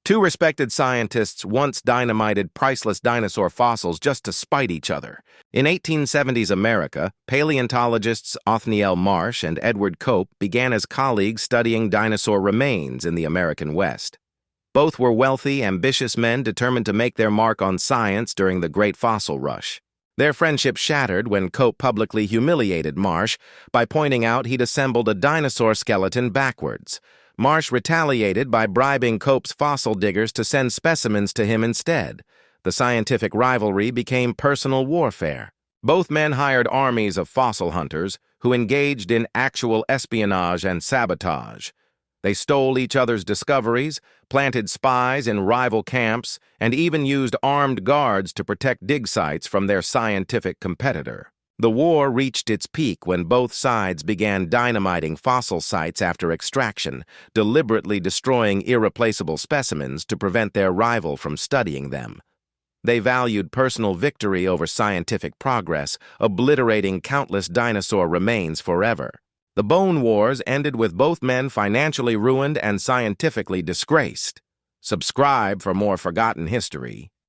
Two respected scientists once dynamited priceless dinosaur fossils just to spite each other. In 1870s America, paleontologists Othniel Marsh and Edward Cope began as colleagues studying dinosaur remains in the American West. Both were wealthy, ambitious men determined to make their mark on science during the Great Fossil Rush. Their friendship shattered when Cope publicly humiliated Marsh by pointing out he'd assembled a dinosaur skeleton backwards. Marsh retaliated by bribing Cope's fossil diggers to send specimens to him instead. The scientific rivalry became personal warfare. Both men hired armies of fossil hunters who engaged in actual espionage and sabotage. They stole each other's discoveries, planted spies in rival camps, and even used armed guards to protect dig sites from their scientific competitor. The war reached its peak when both sides began dynamiting fossil sites after extraction, deliberately destroying irreplaceable specimens to prevent their rival from studying them. They valued personal victory over scientific progress, obliterating countless dinosaur remains forever. The Bone Wars ended with both men financially ruined and scientifically disgraced. Subscribe for more forgotten history.